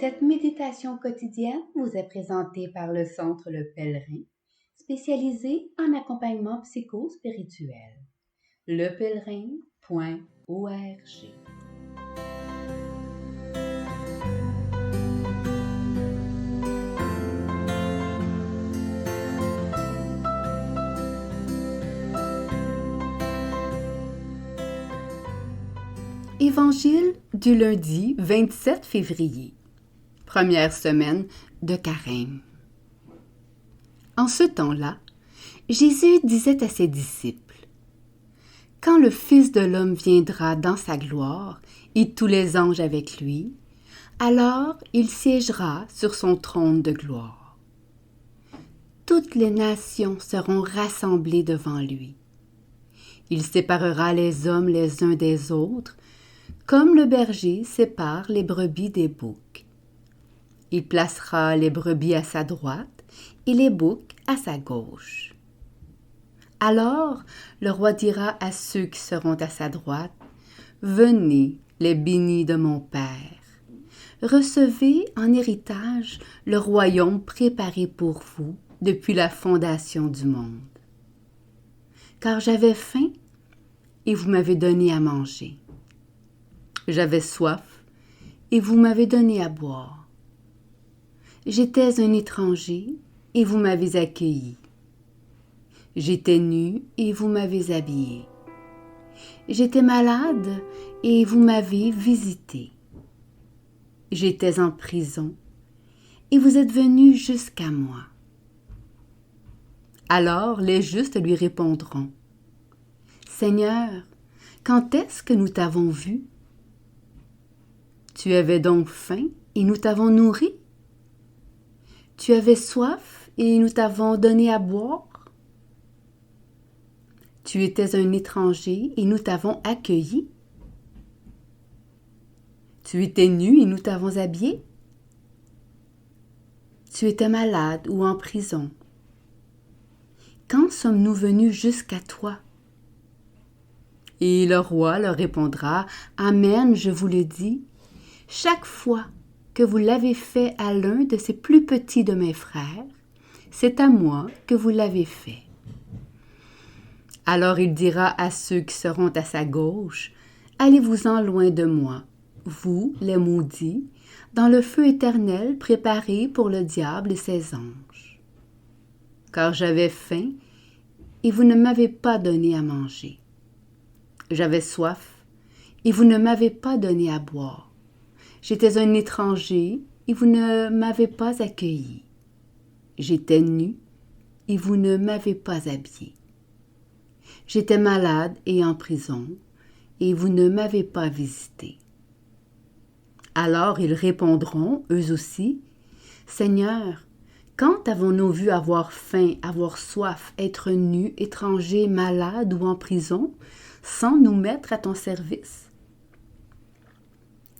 Cette méditation quotidienne vous est présentée par le Centre Le Pèlerin, spécialisé en accompagnement psycho-spirituel. lepèlerin.org. Évangile du lundi 27 février. Première semaine de Carême. En ce temps-là, Jésus disait à ses disciples : « Quand le Fils de l'homme viendra dans sa gloire et tous les anges avec lui, alors il siégera sur son trône de gloire. Toutes les nations seront rassemblées devant lui. Il séparera les hommes les uns des autres, comme le berger sépare les brebis des boucs. Il placera les brebis à sa droite et les boucs à sa gauche. Alors le roi dira à ceux qui seront à sa droite : « Venez, les bénis de mon Père. Recevez en héritage le royaume préparé pour vous depuis la fondation du monde. Car j'avais faim et vous m'avez donné à manger. J'avais soif et vous m'avez donné à boire. J'étais un étranger et vous m'avez accueilli. J'étais nu et vous m'avez habillé. J'étais malade et vous m'avez visité. J'étais en prison et vous êtes venus jusqu'à moi. » Alors les justes lui répondront : « Seigneur, quand est-ce que nous t'avons vu ? Tu avais donc faim et nous t'avons nourri ? Tu avais soif et nous t'avons donné à boire ? Tu étais un étranger et nous t'avons accueilli ? Tu étais nu et nous t'avons habillé ? Tu étais malade ou en prison ? Quand sommes-nous venus jusqu'à toi ? » Et le roi leur répondra : « Amen, je vous le dis, chaque fois que vous l'avez fait à l'un de ces plus petits de mes frères, c'est à moi que vous l'avez fait. » Alors il dira à ceux qui seront à sa gauche : « Allez-vous-en loin de moi, vous, les maudits, dans le feu éternel préparé pour le diable et ses anges. Car j'avais faim et vous ne m'avez pas donné à manger. J'avais soif et vous ne m'avez pas donné à boire. J'étais un étranger et vous ne m'avez pas accueilli. J'étais nu et vous ne m'avez pas habillé. J'étais malade et en prison et vous ne m'avez pas visité. » Alors ils répondront, eux aussi : « Seigneur, quand avons-nous vu avoir faim, avoir soif, être nus, étrangers, malades ou en prison, sans nous mettre à ton service ? »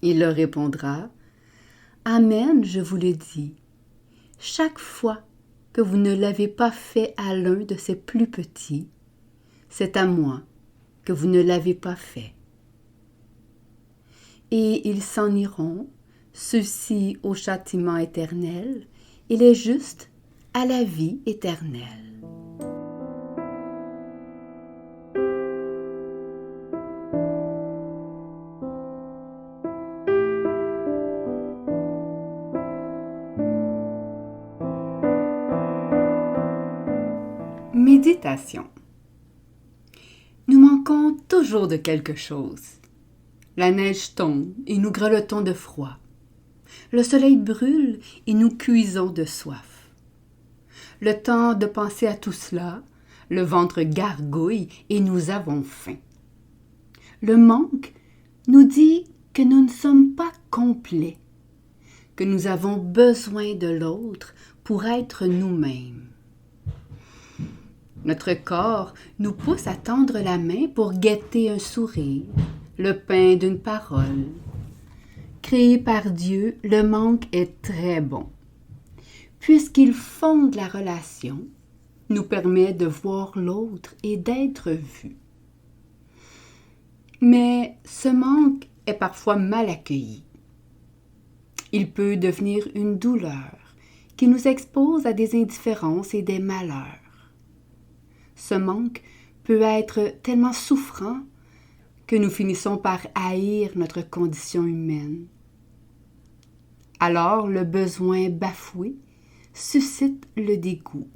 Il leur répondra : « Amen, je vous le dis, chaque fois que vous ne l'avez pas fait à l'un de ces plus petits, c'est à moi que vous ne l'avez pas fait. » Et ils s'en iront, ceux-ci au châtiment éternel, et les justes à la vie éternelle. Méditation. Nous manquons toujours de quelque chose. La neige tombe et nous grelottons de froid. Le soleil brûle et nous cuisons de soif. Le temps de penser à tout cela, le ventre gargouille et nous avons faim. Le manque nous dit que nous ne sommes pas complets, que nous avons besoin de l'autre pour être nous-mêmes. Notre corps nous pousse à tendre la main pour guetter un sourire, le pain d'une parole. Créé par Dieu, le manque est très bon, puisqu'il fonde la relation, nous permet de voir l'autre et d'être vu. Mais ce manque est parfois mal accueilli. Il peut devenir une douleur qui nous expose à des indifférences et des malheurs. Ce manque peut être tellement souffrant que nous finissons par haïr notre condition humaine. Alors le besoin bafoué suscite le dégoût.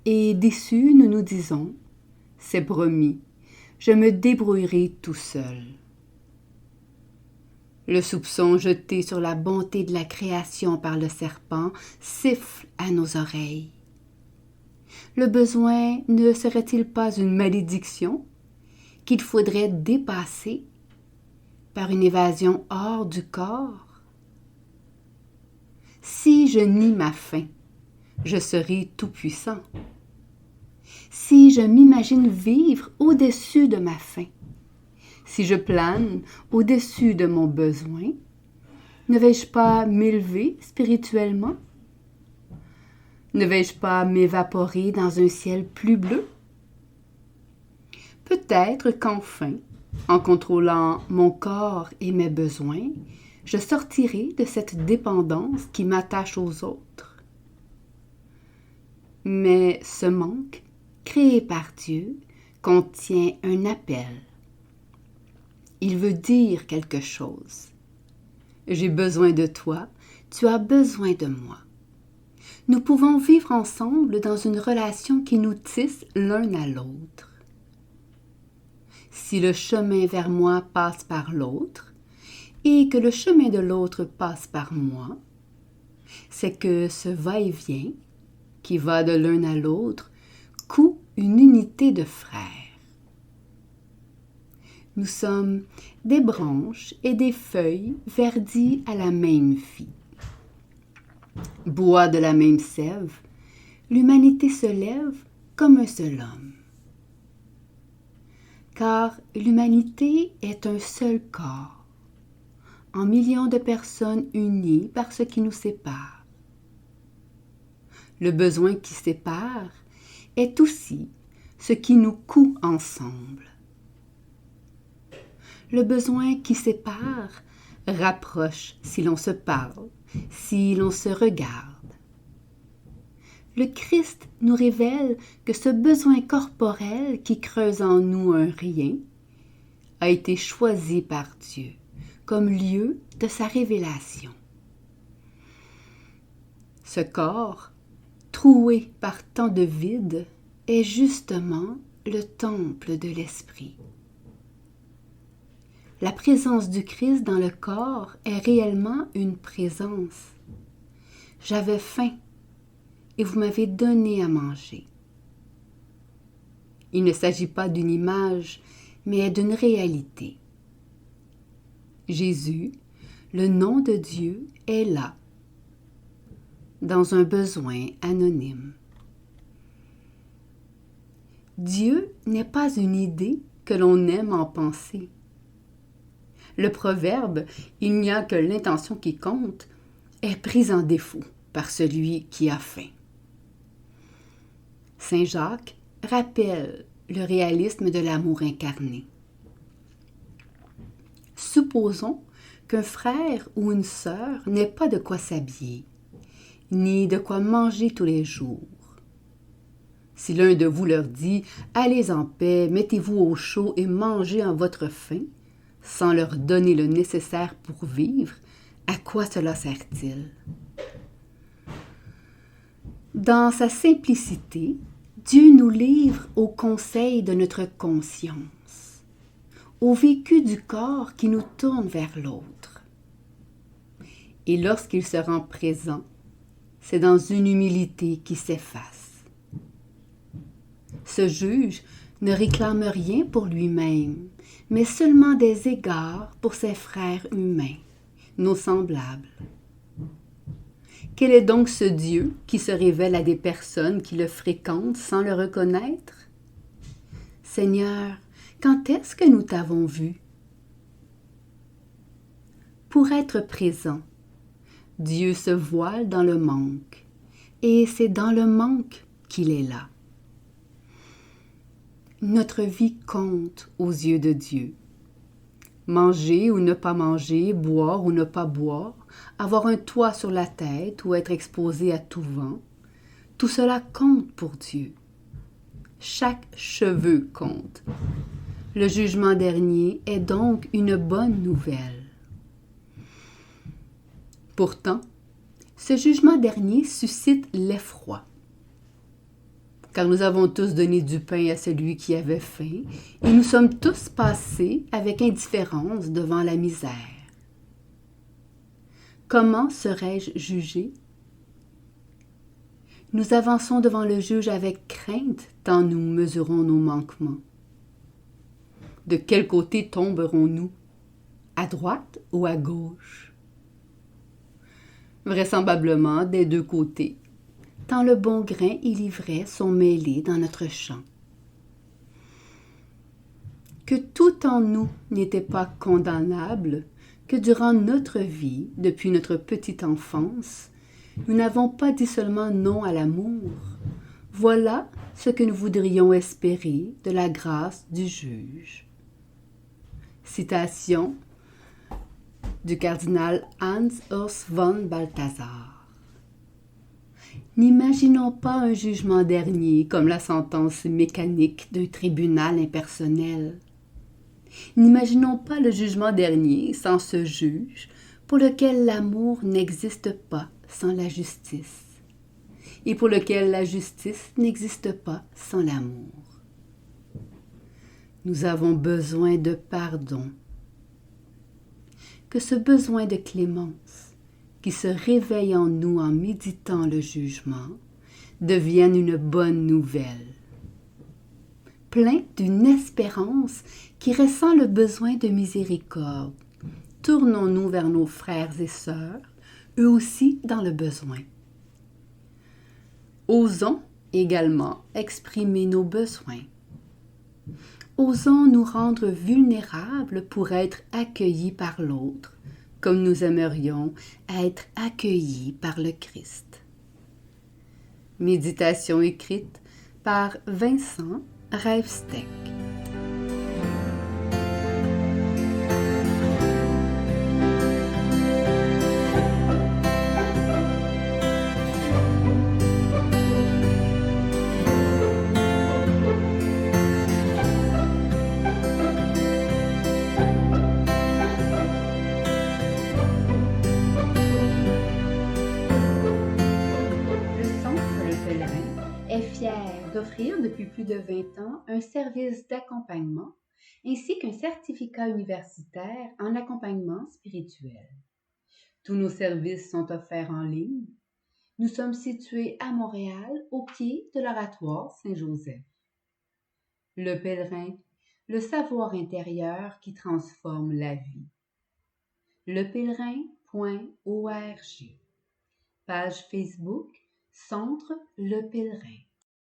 Et déçus, nous nous disons, « C'est promis, je me débrouillerai tout seul. » Le soupçon jeté sur la bonté de la création par le serpent siffle à nos oreilles. Le besoin ne serait-il pas une malédiction qu'il faudrait dépasser par une évasion hors du corps? Si je nie ma faim, je serai tout-puissant. Si je m'imagine vivre au-dessus de ma faim, si je plane au-dessus de mon besoin, ne vais-je pas m'élever spirituellement? Ne vais-je pas m'évaporer dans un ciel plus bleu? Peut-être qu'enfin, en contrôlant mon corps et mes besoins, je sortirai de cette dépendance qui m'attache aux autres. Mais ce manque, créé par Dieu, contient un appel. Il veut dire quelque chose. J'ai besoin de toi, tu as besoin de moi. Nous pouvons vivre ensemble dans une relation qui nous tisse l'un à l'autre. Si le chemin vers moi passe par l'autre et que le chemin de l'autre passe par moi, c'est que ce va-et-vient qui va de l'un à l'autre coud une unité de frères. Nous sommes des branches et des feuilles verdies à la même vie. Bois de la même sève, l'humanité se lève comme un seul homme. Car l'humanité est un seul corps, en millions de personnes unies par ce qui nous sépare. Le besoin qui sépare est aussi ce qui nous coud ensemble. Le besoin qui sépare rapproche si l'on se parle, si l'on se regarde. Le Christ nous révèle que ce besoin corporel qui creuse en nous un rien a été choisi par Dieu comme lieu de sa révélation. Ce corps, troué par tant de vide, est justement le temple de l'Esprit. La présence du Christ dans le corps est réellement une présence. J'avais faim et vous m'avez donné à manger. Il ne s'agit pas d'une image, mais d'une réalité. Jésus, le nom de Dieu, est là, dans un besoin anonyme. Dieu n'est pas une idée que l'on aime en penser. Le proverbe « Il n'y a que l'intention qui compte » est pris en défaut par celui qui a faim. Saint Jacques rappelle le réalisme de l'amour incarné. Supposons qu'un frère ou une sœur n'ait pas de quoi s'habiller, ni de quoi manger tous les jours. Si l'un de vous leur dit « Allez en paix, mettez-vous au chaud et mangez en votre faim », sans leur donner le nécessaire pour vivre, à quoi cela sert-il? Dans sa simplicité, Dieu nous livre au conseil de notre conscience, au vécu du corps qui nous tourne vers l'autre. Et lorsqu'il se rend présent, c'est dans une humilité qui s'efface. Ce juge ne réclame rien pour lui-même, mais seulement des égards pour ses frères humains, nos semblables. Quel est donc ce Dieu qui se révèle à des personnes qui le fréquentent sans le reconnaître? Seigneur, quand est-ce que nous t'avons vu? Pour être présent, Dieu se voile dans le manque, et c'est dans le manque qu'il est là. Notre vie compte aux yeux de Dieu. Manger ou ne pas manger, boire ou ne pas boire, avoir un toit sur la tête ou être exposé à tout vent, tout cela compte pour Dieu. Chaque cheveu compte. Le jugement dernier est donc une bonne nouvelle. Pourtant, ce jugement dernier suscite l'effroi. Car nous avons tous donné du pain à celui qui avait faim, et nous sommes tous passés avec indifférence devant la misère. Comment serais-je jugé? Nous avançons devant le juge avec crainte, tant nous mesurons nos manquements. De quel côté tomberons-nous? À droite ou à gauche? Vraisemblablement des deux côtés, tant le bon grain et l'ivraie sont mêlés dans notre champ. Que tout en nous n'était pas condamnable, que durant notre vie, depuis notre petite enfance, nous n'avons pas dit seulement non à l'amour. Voilà ce que nous voudrions espérer de la grâce du juge. Citation du cardinal Hans Urs von Balthasar. N'imaginons pas un jugement dernier comme la sentence mécanique d'un tribunal impersonnel. N'imaginons pas le jugement dernier sans ce juge pour lequel l'amour n'existe pas sans la justice et pour lequel la justice n'existe pas sans l'amour. Nous avons besoin de pardon. Que ce besoin de clémence qui se réveille en nous en méditant le jugement devienne une bonne nouvelle. Plein d'une espérance qui ressent le besoin de miséricorde, tournons-nous vers nos frères et sœurs, eux aussi dans le besoin. Osons également exprimer nos besoins. Osons nous rendre vulnérables pour être accueillis par l'autre, comme nous aimerions être accueillis par le Christ. Méditation écrite par Vincent Rijfstek. Est fier d'offrir depuis plus de 20 ans un service d'accompagnement ainsi qu'un certificat universitaire en accompagnement spirituel. Tous nos services sont offerts en ligne. Nous sommes situés à Montréal, au pied de l'oratoire Saint-Joseph. Le pèlerin, le savoir intérieur qui transforme la vie. lepèlerin.org. Page Facebook, Centre Le Pèlerin.